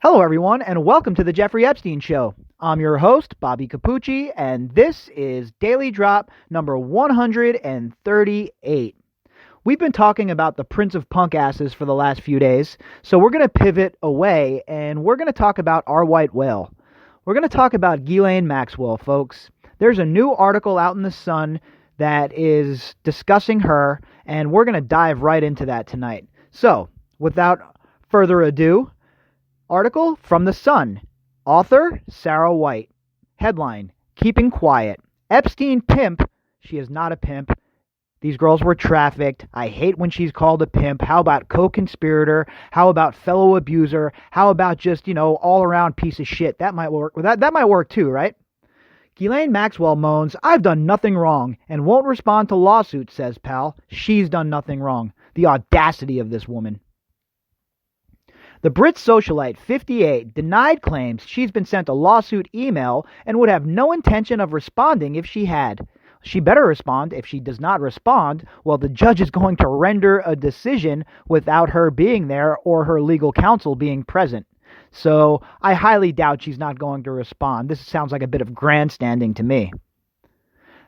Hello, everyone, and welcome to the Jeffrey Epstein Show. I'm your host, Bobbycapucci, and this is Daily Drop number 138. We've been talking about the Prince of Punk asses for the last few days, so we're going to pivot away, and we're going to talk about our white whale. We're going to talk about Ghislaine Maxwell, folks. There's a new article out in the Sun that is discussing her, and we're going to dive right into that tonight. So, without further ado, article from The Sun. Author, Sarah White. Headline, Keeping Quiet. Epstein pimp. She is not a pimp. These girls were trafficked. I hate when she's called a pimp. How about co-conspirator? How about fellow abuser? How about just, all-around piece of shit? That might work. That might work too, right? Ghislaine Maxwell moans, I've done nothing wrong, and won't respond to lawsuit, says pal. She's done nothing wrong. The audacity of this woman. The Brit socialite, 58, denied claims she's been sent a lawsuit email and would have no intention of responding if she had. She better respond. If she does not respond, well, the judge is going to render a decision without her being there or her legal counsel being present. So I highly doubt she's not going to respond. This sounds like a bit of grandstanding to me.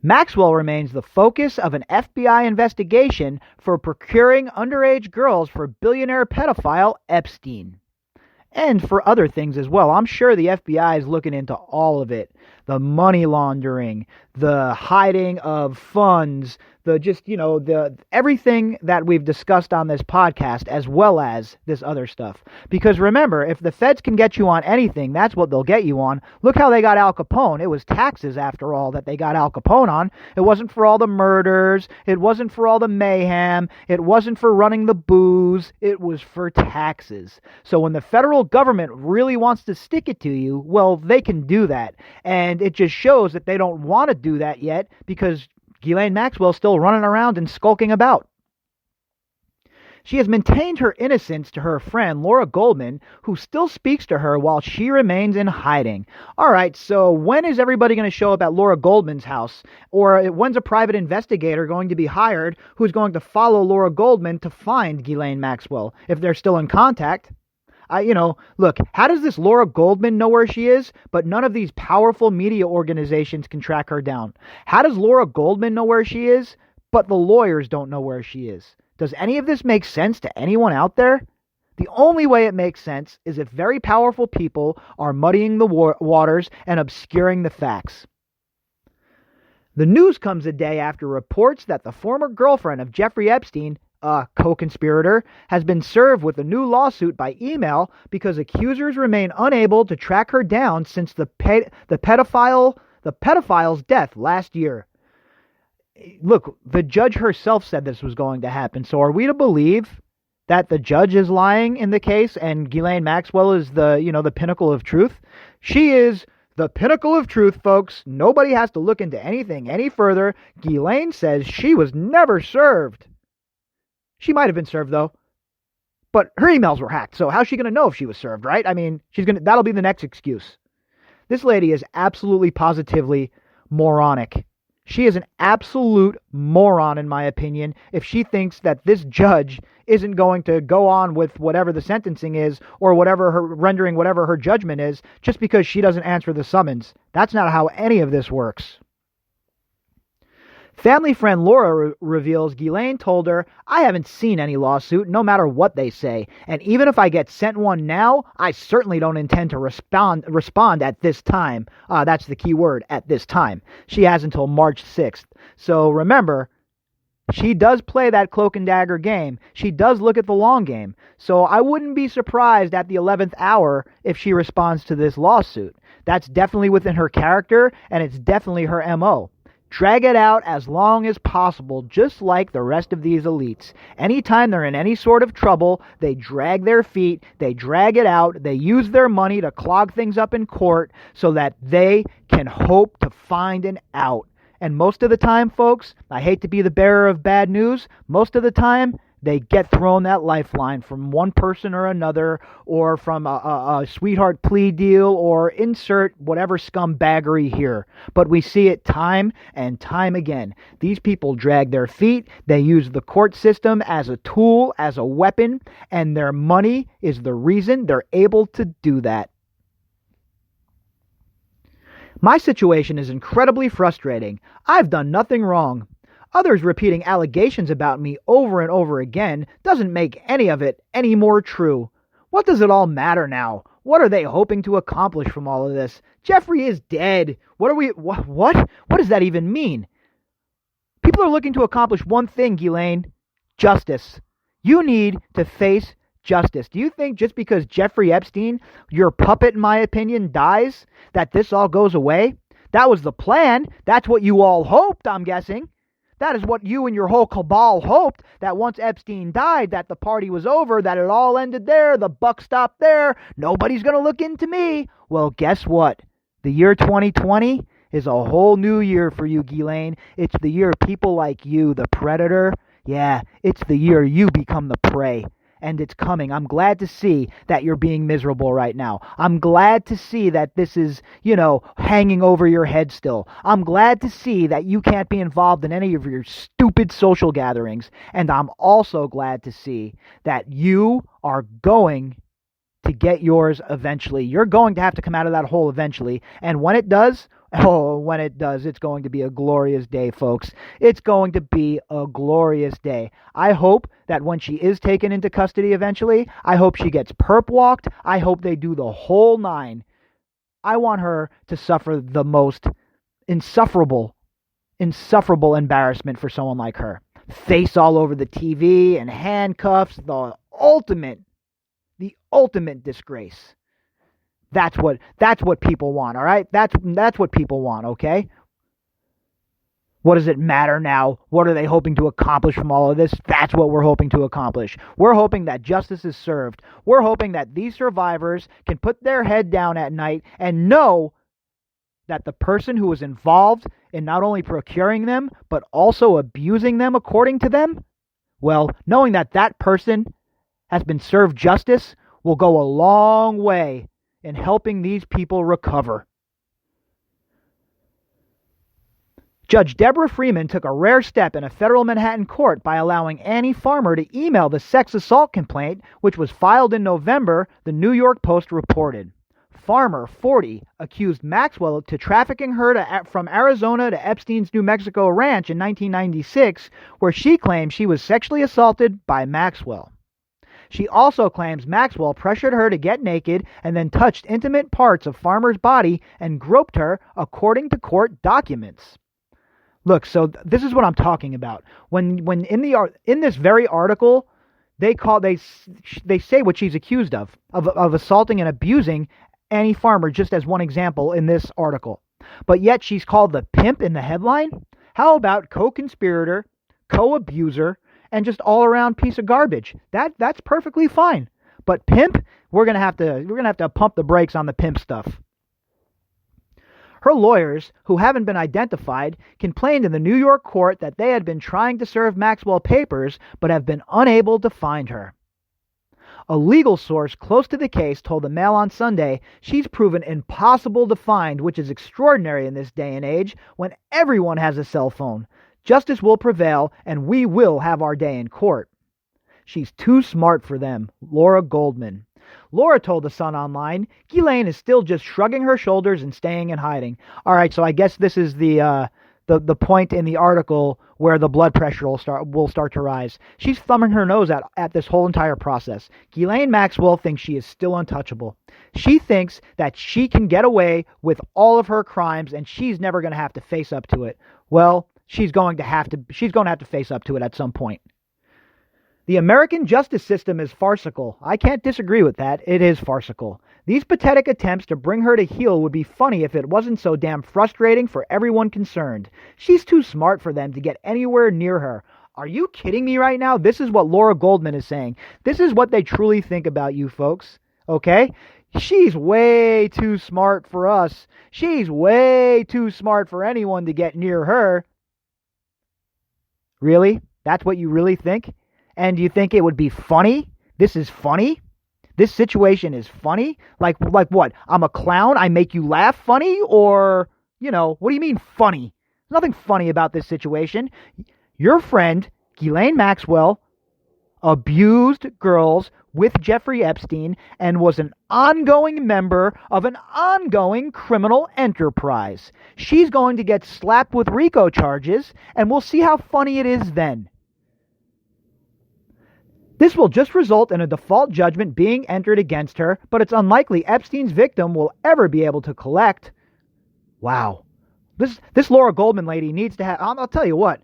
Maxwell remains the focus of an FBI investigation for procuring underage girls for billionaire pedophile Epstein. And for other things as well. I'm sure the FBI is looking into all of it. The money laundering, the hiding of funds, the everything that we've discussed on this podcast, as well as this other stuff. Because remember, if the feds can get you on anything, that's what they'll get you on. Look how they got Al Capone. It was taxes, after all, that they got Al Capone on. It wasn't for all the murders. It wasn't for all the mayhem. It wasn't for running the booze. It was for taxes. So when the federal government really wants to stick it to you, well, they can do that. And it just shows that they don't want to do that yet because Ghislaine Maxwell's still running around and skulking about. She has maintained her innocence to her friend Laura Goldman, who still speaks to her while she remains in hiding. All right, so when is everybody going to show up at Laura Goldman's house? Or when's a private investigator going to be hired who's going to follow Laura Goldman to find Ghislaine Maxwell, if they're still in contact? Look, how does this Laura Goldman know where she is, but none of these powerful media organizations can track her down? How does Laura Goldman know where she is, but the lawyers don't know where she is? Does any of this make sense to anyone out there? The only way it makes sense is if very powerful people are muddying the waters and obscuring the facts. The news comes a day after reports that the former girlfriend of Jeffrey Epstein, a co-conspirator, has been served with a new lawsuit by email because accusers remain unable to track her down since the pedophile's death last year. Look, the judge herself said this was going to happen, so are we to believe that the judge is lying in the case and Ghislaine Maxwell is the pinnacle of truth? She is the pinnacle of truth, folks. Nobody has to look into anything any further. Ghislaine says she was never served. She might have been served, though. But her emails were hacked, so how's she going to know if she was served, right? I mean, that'll be the next excuse. This lady is absolutely, positively moronic. She is an absolute moron, in my opinion, if she thinks that this judge isn't going to go on with whatever the sentencing is or rendering whatever her judgment is just because she doesn't answer the summons. That's not how any of this works. Family friend Laura reveals Ghislaine told her, I haven't seen any lawsuit, no matter what they say. And even if I get sent one now, I certainly don't intend to respond at this time. That's the key word, at this time. She has until March 6th. So remember, she does play that cloak and dagger game. She does look at the long game. So I wouldn't be surprised at the 11th hour if she responds to this lawsuit. That's definitely within her character, and it's definitely her MO. Drag it out as long as possible, just like the rest of these elites. Anytime they're in any sort of trouble, they drag their feet, they drag it out, they use their money to clog things up in court so that they can hope to find an out. And most of the time, folks, I hate to be the bearer of bad news, most of the time, they get thrown that lifeline from one person or another, or from a sweetheart plea deal, or insert whatever scumbaggery here. But we see it time and time again. These people drag their feet. They use the court system as a tool, as a weapon, and their money is the reason they're able to do that. My situation is incredibly frustrating. I've done nothing wrong. Others repeating allegations about me over and over again doesn't make any of it any more true. What does it all matter now? What are they hoping to accomplish from all of this? Jeffrey is dead. What? What does that even mean? People are looking to accomplish one thing, Ghislaine. Justice. You need to face justice. Do you think just because Jeffrey Epstein, your puppet in my opinion, dies, that this all goes away? That was the plan. That's what you all hoped, I'm guessing. That is what you and your whole cabal hoped, that once Epstein died, that the party was over, that it all ended there, the buck stopped there, nobody's going to look into me. Well, guess what? The year 2020 is a whole new year for you, Ghislaine. It's the year people like you, the predator, it's the year you become the prey. And it's coming. I'm glad to see that you're being miserable right now. I'm glad to see that this is, hanging over your head still. I'm glad to see that you can't be involved in any of your stupid social gatherings. And I'm also glad to see that you are going to get yours eventually. You're going to have to come out of that hole eventually. And when it does, it's going to be a glorious day, folks. It's going to be a glorious day. I hope that when she is taken into custody eventually, I hope she gets perp walked. I hope they do the whole nine. I want her to suffer the most insufferable embarrassment for someone like her. Face all over the TV and handcuffs, the ultimate disgrace. That's what people want, all right? That's what people want, okay? What does it matter now? What are they hoping to accomplish from all of this? That's what we're hoping to accomplish. We're hoping that justice is served. We're hoping that these survivors can put their head down at night and know that the person who was involved in not only procuring them, but also abusing them according to them, well, knowing that that person has been served justice will go a long way in helping these people recover. Judge Deborah Freeman took a rare step in a federal Manhattan court by allowing Annie Farmer to email the sex assault complaint, which was filed in November, the New York Post reported. Farmer, 40, accused Maxwell to trafficking her from Arizona to Epstein's New Mexico ranch in 1996, where she claimed she was sexually assaulted by Maxwell. She also claims Maxwell pressured her to get naked and then touched intimate parts of Farmer's body and groped her, according to court documents. Look, so this is what I'm talking about. When in this very article, they say what she's accused of assaulting and abusing Annie Farmer, just as one example in this article. But yet she's called the pimp in the headline? How about co-conspirator, co-abuser, and just all-around piece of garbage? That's perfectly fine. But pimp, we're gonna have to pump the brakes on the pimp stuff. Her lawyers, who haven't been identified, complained in the New York court that they had been trying to serve Maxwell papers, but have been unable to find her. A legal source close to the case told the Mail on Sunday she's proven impossible to find, which is extraordinary in this day and age when everyone has a cell phone. Justice will prevail, and we will have our day in court. She's too smart for them, Laura Goldman. Laura told the Sun Online, Ghislaine is still just shrugging her shoulders and staying in hiding. All right, so I guess this is the point in the article where the blood pressure will start to rise. She's thumbing her nose at this whole entire process. Ghislaine Maxwell thinks she is still untouchable. She thinks that she can get away with all of her crimes, and she's never going to have to face up to it. Well, she's going to have to face up to it at some point. The American justice system is farcical. I can't disagree with that. It is farcical. These pathetic attempts to bring her to heel would be funny if it wasn't so damn frustrating for everyone concerned. She's too smart for them to get anywhere near her. Are you kidding me right now? This is what Laura Goldman is saying. This is what they truly think about you folks. Okay? She's way too smart for us. She's way too smart for anyone to get near her. Really? That's what you really think? And you think it would be funny? This is funny? This situation is funny? Like what? I'm a clown? I make you laugh funny? Or, what do you mean funny? There's nothing funny about this situation. Your friend, Ghislaine Maxwell, abused girls with Jeffrey Epstein and was an ongoing member of an ongoing criminal enterprise. She's going to get slapped with RICO charges, and we'll see how funny it is then. This will just result in a default judgment being entered against her, but it's unlikely Epstein's victim will ever be able to collect. Wow. This Laura Goldman lady needs to have... I'll tell you what.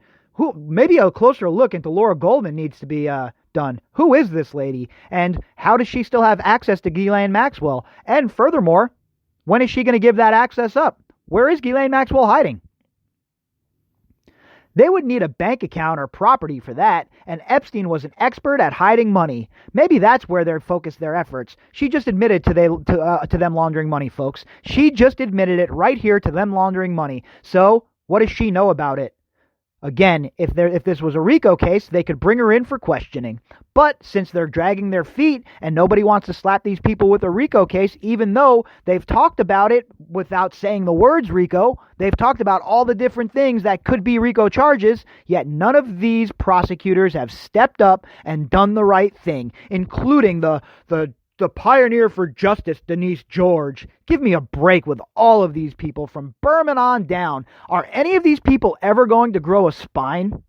Maybe a closer look into Laura Goldman needs to be done. Who is this lady? And how does she still have access to Ghislaine Maxwell? And furthermore, when is she going to give that access up? Where is Ghislaine Maxwell hiding? They would need a bank account or property for that, and Epstein was an expert at hiding money. Maybe that's where they focused their efforts. She just admitted to them laundering money, folks. She just admitted it right here to them laundering money. So, what does she know about it? Again, if this was a RICO case, they could bring her in for questioning. But since they're dragging their feet and nobody wants to slap these people with a RICO case, even though they've talked about it without saying the words RICO, they've talked about all the different things that could be RICO charges, yet none of these prosecutors have stepped up and done the right thing, including the pioneer for justice, Denise George. Give me a break with all of these people from Berman on down. Are any of these people ever going to grow a spine?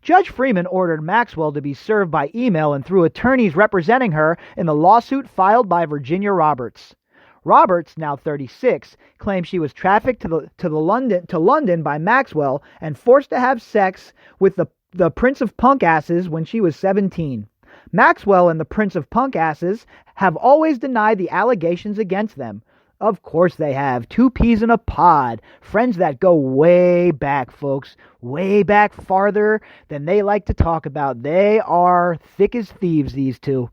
Judge Freeman ordered Maxwell to be served by email and through attorneys representing her in the lawsuit filed by Virginia Roberts. Roberts, now 36, claims she was trafficked to London by Maxwell and forced to have sex with the Prince of Punk Asses when she was 17. Maxwell and the Prince of Punk Asses have always denied the allegations against them. Of course they have. Two peas in a pod. Friends that go way back, folks. Way back farther than they like to talk about. They are thick as thieves, these two.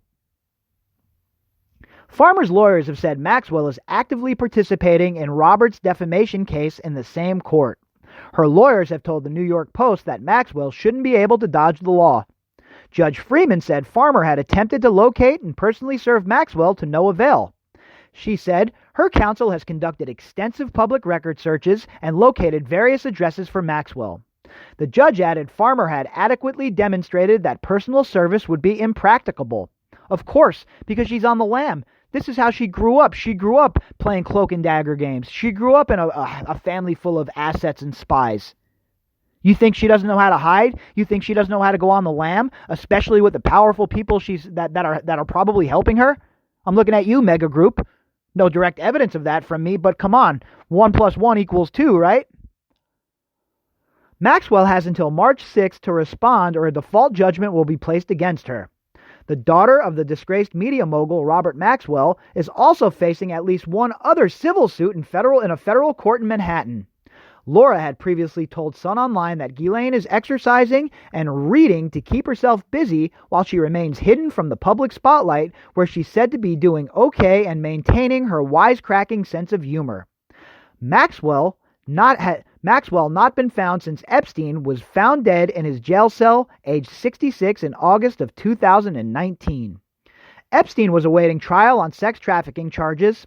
Farmer's lawyers have said Maxwell is actively participating in Roberts' defamation case in the same court. Her lawyers have told the New York Post that Maxwell shouldn't be able to dodge the law. Judge Freeman said Farmer had attempted to locate and personally serve Maxwell to no avail. She said her counsel has conducted extensive public record searches and located various addresses for Maxwell. The judge added Farmer had adequately demonstrated that personal service would be impracticable. Of course, because she's on the lam. This is how she grew up. She grew up playing cloak and dagger games. She grew up in a family full of assets and spies. You think she doesn't know how to hide? You think she doesn't know how to go on the lam, especially with the powerful people that are probably helping her? I'm looking at you, Mega Group. No direct evidence of that from me, but come on. 1 + 1 = 2, right? Maxwell has until March 6th to respond or a default judgment will be placed against her. The daughter of the disgraced media mogul Robert Maxwell is also facing at least one other civil suit in a federal court in Manhattan. Laura had previously told Sun Online that Ghislaine is exercising and reading to keep herself busy while she remains hidden from the public spotlight, where she's said to be doing okay and maintaining her wisecracking sense of humor. Maxwell not been found since Epstein was found dead in his jail cell, aged 66, in August of 2019. Epstein was awaiting trial on sex trafficking charges.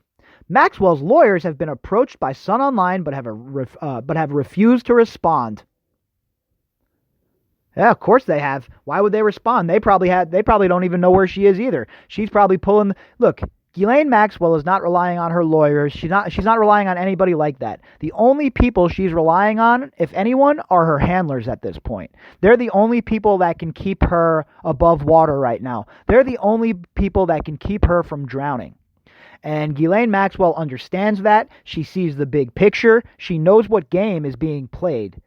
Maxwell's lawyers have been approached by Sun Online but have refused to respond. Yeah, of course they have. Why would they respond? They probably don't even know where she is either. She's probably pulling. Look, Ghislaine Maxwell is not relying on her lawyers. She's not relying on anybody like that. The only people she's relying on, if anyone, are her handlers at this point. They're the only people that can keep her above water right now. They're the only people that can keep her from drowning. And Ghislaine Maxwell understands that. She sees the big picture. She knows what game is being played.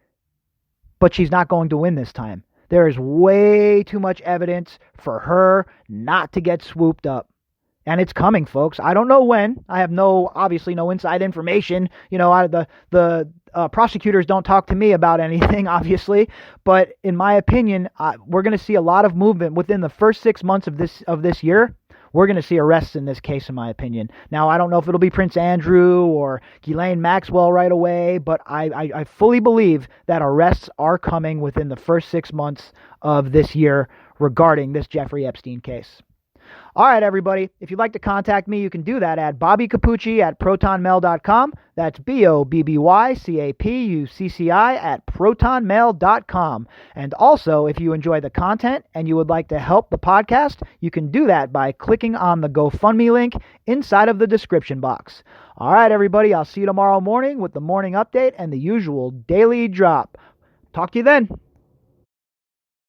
But she's not going to win this time. There is way too much evidence for her not to get swooped up. And it's coming, folks. I don't know when. I have obviously no inside information. The prosecutors don't talk to me about anything, obviously. But in my opinion, we're going to see a lot of movement within the first 6 months of this year. We're going to see arrests in this case, in my opinion. Now, I don't know if it'll be Prince Andrew or Ghislaine Maxwell right away, but I fully believe that arrests are coming within the first 6 months of this year regarding this Jeffrey Epstein case. All right, everybody. If you'd like to contact me, you can do that at bobbycapucci@protonmail.com. That's BOBBYCAPUCCI@protonmail.com. And also, if you enjoy the content and you would like to help the podcast, you can do that by clicking on the GoFundMe link inside of the description box. All right, everybody. I'll see you tomorrow morning with the morning update and the usual daily drop. Talk to you then.